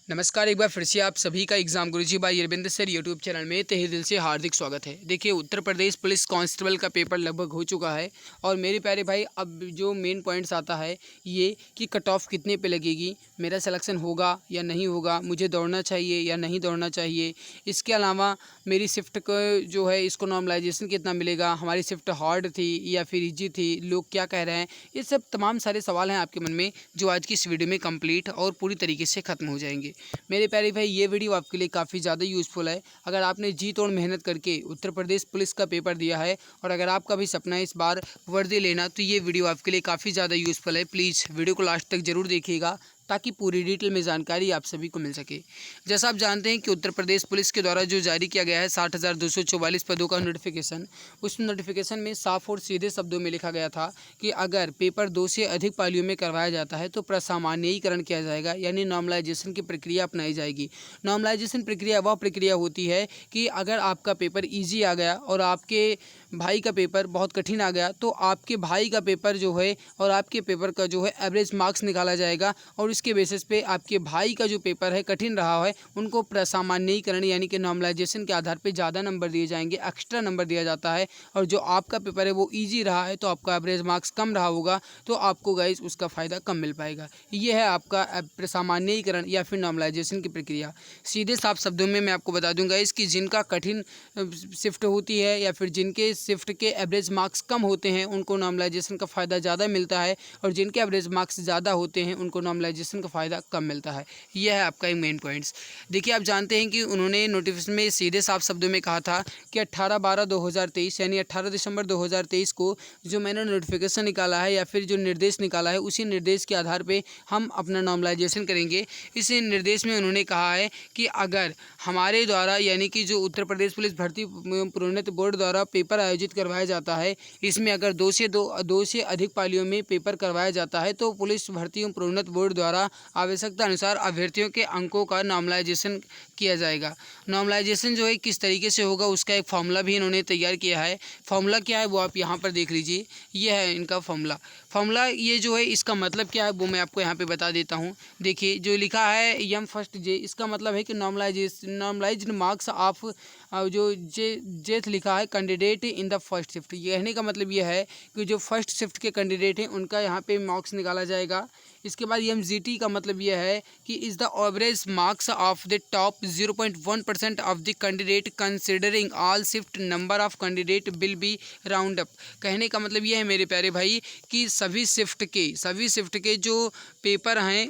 नमस्कार। एक बार फिर से आप सभी का exam guruji by Arvind sir YouTube channel में तहे दिल से हार्दिक स्वागत है। देखिए, उत्तर प्रदेश पुलिस कांस्टेबल का पेपर लगभग हो चुका है और मेरे प्यारे भाई अब जो मेन पॉइंट्स आता है ये कि कट ऑफ कितने पे लगेगी, मेरा सिलेक्शन होगा या नहीं होगा, मुझे दौड़ना चाहिए या नहीं दौड़ना चाहिए। इसके अलावा मेरी शिफ्ट को जो है इसको नॉर्मलाइजेशन कितना मिलेगा, हमारी शिफ्ट हार्ड थी या फिर ईजी थी, लोग क्या कह रहे हैं, ये सब तमाम सारे सवाल हैं आपके मन में जो आज की इस वीडियो में कंप्लीट और पूरी तरीके से ख़त्म हो जाएंगे। मेरे प्यारे भाई, ये वीडियो आपके लिए काफ़ी ज़्यादा यूज़फुल है। अगर आपने जी तोड़ मेहनत करके उत्तर प्रदेश पुलिस का पेपर दिया है और अगर आपका भी सपना है इस बार वर्दी लेना, तो ये वीडियो आपके लिए काफ़ी ज़्यादा यूज़फुल है। प्लीज़ वीडियो को लास्ट तक ज़रूर देखिएगा ताकि पूरी डिटेल में जानकारी आप सभी को मिल सके। जैसा आप जानते हैं कि उत्तर प्रदेश पुलिस के द्वारा जो जारी किया गया है 60,244 पदों का नोटिफिकेशन, उस नोटिफिकेशन में साफ और सीधे शब्दों में लिखा गया था कि अगर पेपर 2 से अधिक पालियों में करवाया जाता है तो प्रसामान्यीकरण किया जाएगा, यानी नॉर्मलाइजेशन की प्रक्रिया अपनाई जाएगी। नॉर्मलाइजेशन प्रक्रिया वह प्रक्रिया होती है कि अगर आपका पेपर ईजी आ गया और आपके भाई का पेपर बहुत कठिन आ गया तो आपके भाई का पेपर जो है और आपके पेपर का जो है एवरेज मार्क्स निकाला जाएगा और इसके बेसिस पे आपके भाई का जो पेपर है कठिन रहा है उनको प्रसामान्यीकरण यानी कि नॉर्मलाइजेशन के आधार पे ज़्यादा नंबर दिए जाएंगे, एक्स्ट्रा नंबर दिया जाता है। और जो आपका पेपर है वो ईजी रहा है तो आपका एवरेज मार्क्स कम रहा होगा तो आपको गाइस उसका फ़ायदा कम मिल पाएगा। ये है आपका प्रसामान्यीकरण या फिर नॉर्मलाइजेशन की प्रक्रिया। सीधे साफ शब्दों में मैं आपको बता दूंगा इसकी जिनका कठिन शिफ्ट होती है या फिर जिनके शिफ्ट के एवरेज मार्क्स कम होते हैं उनको नॉर्मलाइजेशन का फ़ायदा ज़्यादा मिलता है और जिनके एवरेज मार्क्स ज़्यादा होते हैं उनको नॉर्मलाइजेशन का फ़ायदा कम मिलता है। यह है आपका एक मेन पॉइंट्स। देखिए, आप जानते हैं कि उन्होंने नोटिफिकेशन में सीधे साफ शब्दों में कहा था कि 18/12/2023 यानी 18 दिसंबर 2023 को जो मैंने नोटिफिकेशन निकाला है या फिर जो निर्देश निकाला है उसी निर्देश के आधार पर हम अपना नॉर्मलाइजेशन करेंगे। इस निर्देश में उन्होंने कहा है कि अगर हमारे द्वारा यानी कि जो उत्तर प्रदेश पुलिस भर्ती एवं प्रोन्नति बोर्ड द्वारा पेपर आयोजित करवाया जाता है, इसमें अगर दो से अधिक पालियों में पेपर करवाया जाता है तो पुलिस भर्ती एवं प्रोन्नति बोर्ड द्वारा आवश्यकता अनुसार अभ्यर्थियों के अंकों का नॉर्मलाइजेशन किया जाएगा। नॉर्मलाइजेशन जो है किस तरीके से होगा उसका एक फॉर्मूला भी इन्होंने तैयार किया है। फॉर्मूला क्या है वो आप यहाँ पर देख लीजिए, ये है इनका फॉर्मूला ये जो है इसका मतलब क्या है वो मैं आपको यहाँ पे बता देता हूँ। देखिए, जो लिखा है यम फर्स्ट जे, इसका मतलब है कि नॉर्मलाइज्ड मार्क्स ऑफ जो जेथ लिखा है candidate in the first shift. ये कहने का मतलब ये है कि जो फर्स्ट शिफ्ट के कैंडिडेट हैं उनका यहाँ पे मार्क्स निकाला जाएगा। इसके बाद MGT का मतलब यह है कि is the average marks of the top 0.1% of the candidate considering all shift number of candidate will be round up. कहने का मतलब यह है मेरे प्यारे भाई कि सभी शिफ्ट के जो पेपर हैं,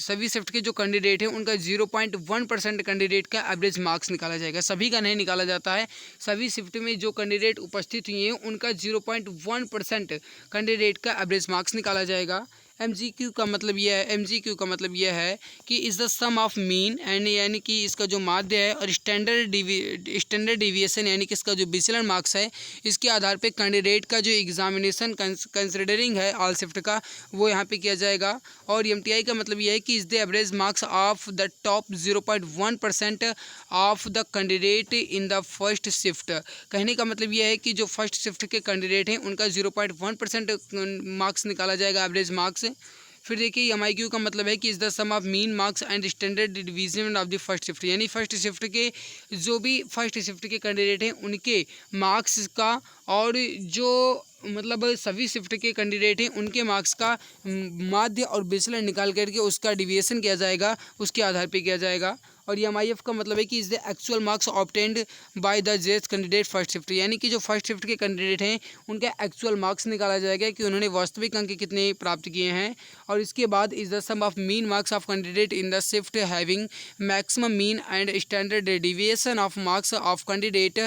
सभी शिफ्ट के जो कैंडिडेट हैं उनका 0.1% कैंडिडेट का एवरेज मार्क्स निकाला जाएगा। सभी का नहीं निकाला जाता है, सभी शिफ्ट में जो कैंडिडेट उपस्थित हुए हैं उनका 0.1% कैंडिडेट का एवरेज मार्क्स निकाला जाएगा। MGQ का मतलब यह है कि is the sum of mean and यानी कि इसका जो माध्य है और स्टैंडर्ड डिविएशन यानी कि इसका जो विचलन मार्क्स है इसके आधार पे कैंडिडेट का जो एग्जामिनेशन कंसिडरिंग है ऑल शिफ्ट का वो यहाँ पे किया जाएगा। और MTI का मतलब यह है कि is the average marks of the top 0.1% of the candidate in the first shift. कहने का मतलब यह है कि जो फर्स्ट शिफ्ट के कैंडिडेट हैं उनका 0.1% मार्क्स निकाला जाएगा, एवरेज मार्क्स। फिर देखिए MIQ का मतलब है कि is the sum of mean marks and standard division of the first shift, यानी फर्स्ट शिफ्ट के जो भी फर्स्ट शिफ्ट के कैंडिडेट हैं उनके मार्क्स का और जो मतलब सभी शिफ्ट के कैंडिडेट हैं उनके मार्क्स का माध्य और विचलन निकाल करके उसका डिविएशन किया जाएगा, उसके आधार पर किया जाएगा। और MIF का मतलब है कि is the actual marks obtained by the जेथ कैंडिडेट फर्स्ट शिफ्ट, यानी कि जो फर्स्ट शिफ्ट के कैंडिडेट हैं उनका एक्चुअल मार्क्स निकाला जाएगा कि उन्होंने वास्तविक अंक कितने प्राप्त किए हैं। और इसके बाद is the sum of mean marks of candidate in the shift having maximum mean and standard deviation of marks of candidate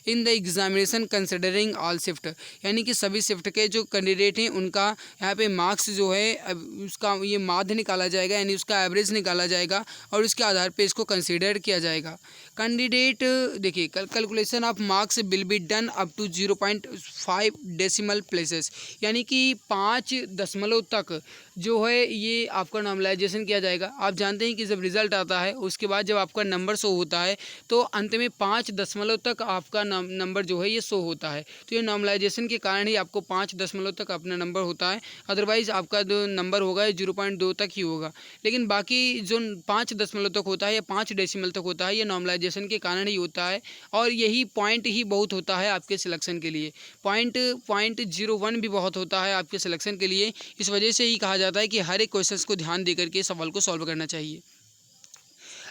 in the examination considering all shift, यानी कि सभी शिफ्ट के जो कैंडिडेट हैं उनका यहाँ पे मार्क्स जो है उसका ये माध्य निकाला जाएगा यानी उसका एवरेज निकाला जाएगा और उसके आधार पर इसको कंसीडर किया जाएगा। कैंडिडेट देखिए calculation of marks will be done up to 0.5 decimal places, यानी कि 5 दशमलव तक जो है ये आपका नॉर्मलाइजेशन किया जाएगा। आप जानते हैं कि जब रिज़ल्ट आता है उसके बाद जब आपका नंबर शो होता है तो अंत में 5 दशमलव तक आपका नंबर जो है ये शो होता है। तो ये नॉर्मलाइजेशन के कारण ही आपको 5 दशमलव तक अपना नंबर होता है, अदरवाइज़ आपका जो नंबर होगा 0.2 तक ही होगा। लेकिन बाकी जो 5 दशमलव तक होता है या 5 डेसिमल तक होता है ये नॉर्मलाइजेशन के कारण ही होता है, और यही पॉइंट ही बहुत होता है आपके सिलेक्शन के लिए। पॉइंट 01 भी बहुत होता है आपके सिलेक्शन के लिए। इस वजह से ही कहा जाता है कि हर एक क्वेश्चन को ध्यान दे करके सवाल को सॉल्व करना चाहिए।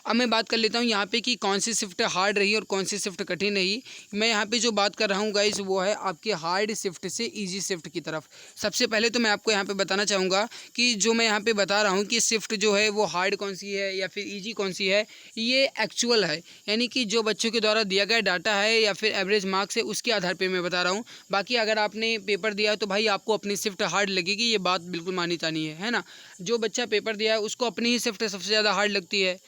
अब मैं बात कर लेता हूँ यहाँ पे कि कौन सी शिफ्ट हार्ड रही और कौन सी शिफ्ट कठिन रही। मैं यहाँ पे जो बात कर रहा हूँ गाइस वो है आपके हार्ड शिफ्ट से इजी शिफ्ट की तरफ। सबसे पहले तो मैं आपको यहाँ पे बताना चाहूँगा कि जो मैं यहाँ पे बता रहा हूँ कि शिफ्ट जो है वो हार्ड कौन सी है या फिर ईजी कौन सी है, ये एक्चुअल है, यानी कि जो बच्चों के द्वारा दिया गया डाटा है या फिर एवरेज मार्क्स है उसके आधार पर मैं बता रहा हूँ। बाकी अगर आपने पेपर दिया तो भाई आपको अपनी शिफ्ट हार्ड लगेगी, ये बात बिल्कुल मानी जानी है ना। जो बच्चा पेपर दिया है उसको अपनी ही शिफ्ट सबसे ज़्यादा हार्ड लगती है।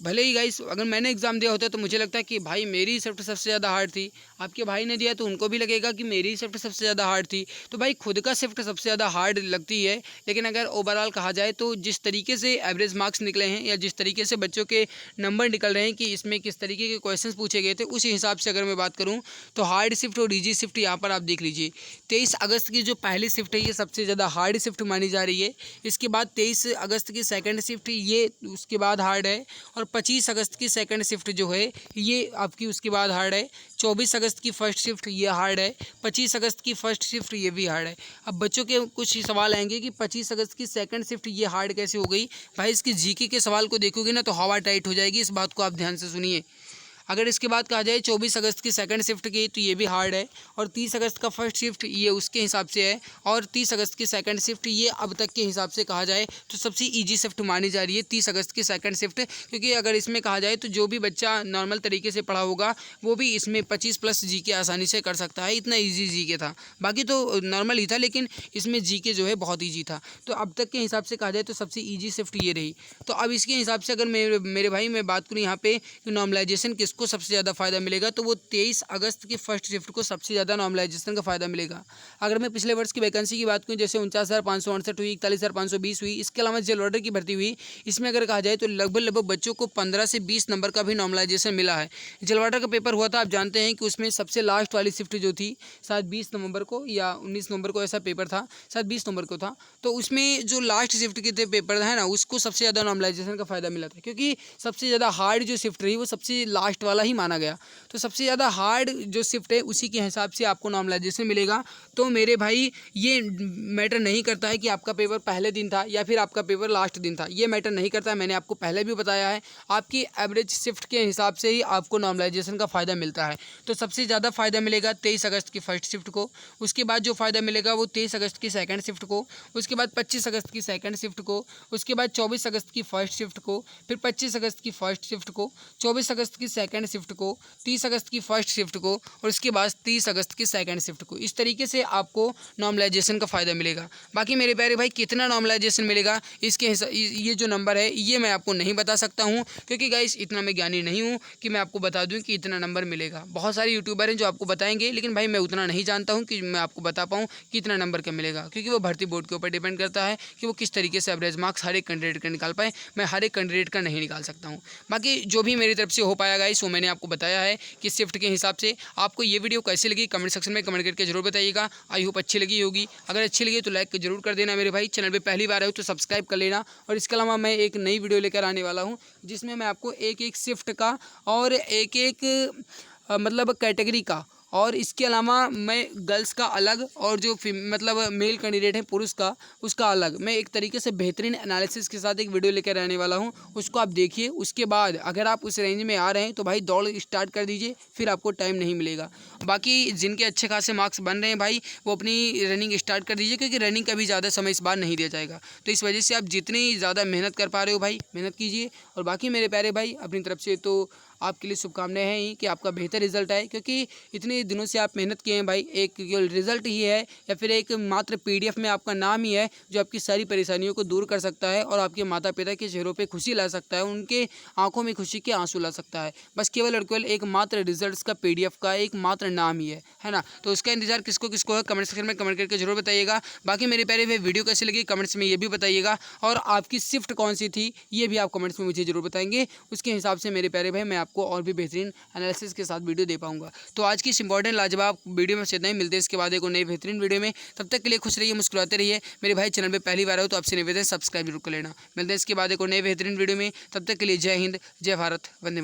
भले ही गाइस अगर मैंने एग्ज़ाम दिया होता तो मुझे लगता है कि भाई मेरी शिफ्ट सबसे ज़्यादा हार्ड थी, आपके भाई ने दिया तो उनको भी लगेगा कि मेरी शिफ्ट सबसे ज़्यादा हार्ड थी। तो भाई खुद का शिफ्ट सबसे ज़्यादा हार्ड लगती है, लेकिन अगर ओवरऑल कहा जाए तो जिस तरीके से एवरेज मार्क्स निकले हैं या जिस तरीके से बच्चों के नंबर निकल रहे हैं कि इसमें किस तरीके के क्वेश्चन पूछे गए थे, उसी हिसाब से अगर मैं बात करूँ तो हार्ड शिफ्ट और ईजी शिफ्ट यहाँ पर आप देख लीजिए। 23 अगस्त की जो पहली शिफ्ट है ये सबसे ज़्यादा हार्ड शिफ्ट मानी जा रही है। इसके बाद 23 अगस्त की सेकेंड शिफ्ट ये उसके बाद हार्ड है, और 25 अगस्त की सेकंड शिफ्ट जो है ये आपकी उसके बाद हार्ड है। 24 अगस्त की फ़र्स्ट शिफ्ट ये हार्ड है। 25 अगस्त की फ़र्स्ट शिफ्ट ये भी हार्ड है। अब बच्चों के कुछ सवाल आएंगे कि 25 अगस्त की सेकंड शिफ्ट ये हार्ड कैसे हो गई। भाई इसकी जीके के सवाल को देखोगे ना तो हवा टाइट हो जाएगी, इस बात को आप ध्यान से सुनिए। अगर इसके बाद कहा जाए 24 अगस्त की सेकंड शिफ्ट की तो ये भी हार्ड है, और 30 अगस्त का फर्स्ट शिफ्ट ये उसके हिसाब से है, और 30 अगस्त की सेकंड शिफ्ट ये अब तक के हिसाब से कहा जाए तो सबसे इजी शिफ्ट मानी जा रही है 30 अगस्त की सेकंड शिफ्ट। क्योंकि अगर इसमें कहा जाए तो जो भी बच्चा नॉर्मल तरीके से पढ़ा होगा वो भी इसमें 25 प्लस जी के आसानी से कर सकता है, इतना ईजी जी के था। बाकी तो नॉर्मल ही था लेकिन इसमें जी के जो है बहुत ईजी था। तो अब तक के हिसाब से कहा जाए तो सबसे ईजी शिफ्ट ये रही। तो अब इसके हिसाब से अगर मेरे भाई मैं बात करूँ यहाँ पे नॉर्मलाइजेशन को सबसे ज़्यादा फ़ायदा मिलेगा तो वो 23 अगस्त की फर्स्ट शिफ्ट को सबसे ज़्यादा नॉर्मलाइजेशन का फ़ायदा मिलेगा। अगर मैं पिछले वर्ष की वैकेंसी की बात करूँ जैसे 49,568 हुई, 41,520 हुई, इसके अलावा जेल ऑर्डर की भर्ती हुई, इसमें अगर कहा जाए तो लगभग बच्चों को 15 से 20 नंबर का भी नॉर्मलाइजेशन मिला है। जेल ऑर्डर का पेपर हुआ था, आप जानते हैं कि उसमें सबसे लास्ट वाली शिफ्ट जो थी शायद 20 नवंबर को या 19 नवंबर को ऐसा पेपर था, शायद 20 नवंबर को था। तो उसमें जो लास्ट शिफ्ट के थे पेपर है ना उसको सबसे ज़्यादा नॉर्मलाइजेशन का फ़ायदा मिला था, क्योंकि सबसे ज़्यादा हार्ड जो शिफ्ट रही वो सबसे लास्ट वाला ही माना गया। तो सबसे ज़्यादा हार्ड जो शिफ्ट है उसी के हिसाब से आपको नॉर्मलाइजेशन मिलेगा। तो मेरे भाई ये मैटर नहीं करता है कि आपका पेपर पहले दिन था या फिर आपका पेपर लास्ट दिन था, ये मैटर नहीं करता है। मैंने आपको पहले भी बताया है, आपकी एवरेज शिफ्ट के हिसाब से ही आपको नॉर्मलाइजेशन का फ़ायदा मिलता है। तो सबसे ज़्यादा फ़ायदा मिलेगा 23 अगस्त की फर्स्ट शिफ्ट को, उसके बाद जो फ़ायदा मिलेगा वो 23 अगस्त की सेकंड शिफ्ट को, उसके बाद 25 अगस्त की सेकंड शिफ्ट को, उसके बाद 24 अगस्त की फर्स्ट शिफ्ट को, फिर 25 अगस्त की फर्स्ट शिफ्ट को, 24 अगस्त की सेकंड शिफ्ट को, 30 अगस्त की फर्स्ट शिफ्ट को, और उसके बाद 30 अगस्त की सेकंड शिफ्ट को। इस तरीके से आपको नॉर्मलाइजेशन का फ़ायदा मिलेगा। बाकी मेरे प्यारे भाई कितना नॉर्मलाइजेशन मिलेगा इसके ये जो नंबर है ये मैं आपको नहीं बता सकता हूँ, क्योंकि गाइस इतना मैं ज्ञानी नहीं हूँ कि मैं आपको बता दूँ कि इतना नंबर मिलेगा। बहुत सारे यूट्यूबर हैं जो आपको बताएंगे, लेकिन भाई मैं उतना नहीं जानता हूँ कि मैं आपको बता पाऊँ कि इतना नंबर का मिलेगा, क्योंकि वो भर्ती बोर्ड के ऊपर डिपेंड करता है कि वो किस तरीके से एवरेज मार्क्स हर एक कैंडिडेट का निकाल पाए। मैं हर एक कैंडिडेट का नहीं निकाल सकता हूँ। बाकी जो भी मेरी तरफ से हो पाया गाइस वो मैंने आपको बताया है कि शिफ्ट के हिसाब से। आपको ये वीडियो कैसी लगी कमेंट सेक्शन में कमेंट करके जरूर बताइएगा। आई होप अच्छी लगी होगी। अगर अच्छी लगी तो लाइक जरूर कर देना मेरे भाई। चैनल पे पहली बार आए हो तो सब्सक्राइब कर लेना। और इसके अलावा मैं एक नई वीडियो लेकर आने वाला हूँ जिसमें मैं आपको एक एक शिफ्ट का और एक एक मतलब कैटेगरी का, और इसके अलावा मैं गर्ल्स का अलग और जो मतलब मेल कैंडिडेट है पुरुष का उसका अलग, मैं एक तरीके से बेहतरीन एनालिसिस के साथ एक वीडियो लेकर आने वाला हूं। उसको आप देखिए, उसके बाद अगर आप उस रेंज में आ रहे हैं तो भाई दौड़ स्टार्ट कर दीजिए, फिर आपको टाइम नहीं मिलेगा। बाकी जिनके अच्छे खासे मार्क्स बन रहे हैं भाई वो अपनी रनिंग स्टार्ट कर दीजिए, क्योंकि रनिंग का भी ज़्यादा समय इस बार नहीं दिया जाएगा। तो इस वजह से आप जितनी ज़्यादा मेहनत कर पा रहे हो भाई मेहनत कीजिए। और बाकी मेरे प्यारे भाई अपनी तरफ से तो आपके लिए शुभकामनाएं हैं ही कि आपका बेहतर रिजल्ट आए, क्योंकि इतनी दिनों से आप मेहनत किए हैं भाई, एक रिजल्ट ही है या फिर एक मात्र PDF में आपका नाम ही है जो आपकी सारी परेशानियों को दूर कर सकता है और आपके माता पिता के चेहरों पे खुशी ला सकता है, उनके आंखों में खुशी के आंसू ला सकता है। बस केवल और केवल एक मात्र रिजल्ट्स का PDF का एक मात्र नाम ही है ना। तो उसका इंतजार किसको किसको है, कमेंट सेक्शन में कमेंट करके जरूर बताइएगा। बाकी मेरे प्यारे भाई वीडियो कैसी लगी कमेंट्स में ये भी बताइएगा, और आपकी शिफ्ट कौन सी थी ये भी आप कमेंट्स में मुझे जरूर बताएंगे। उसके हिसाब से मेरे प्यारे भाई मैं आपको और भी बेहतरीन एनालिसिस के साथ वीडियो दे पाऊंगा। तो आज की इस इंपॉर्टेंट लाजवाब वीडियो में इतना ही, मिलते हैं इसके बाद एक नई बेहतरीन वीडियो में। तब तक के लिए खुश रहिए, मुस्कुराते रहिए। मेरे भाई चैनल पर पहली बार हो तो आपसे निवेदन सब्सक्राइब जरूर कर लेना। मिलते हैं इसके बाद एक नई बेहतरीन वीडियो में, तब तक के लिए जय हिंद, जय भारत, वंदे मातरम।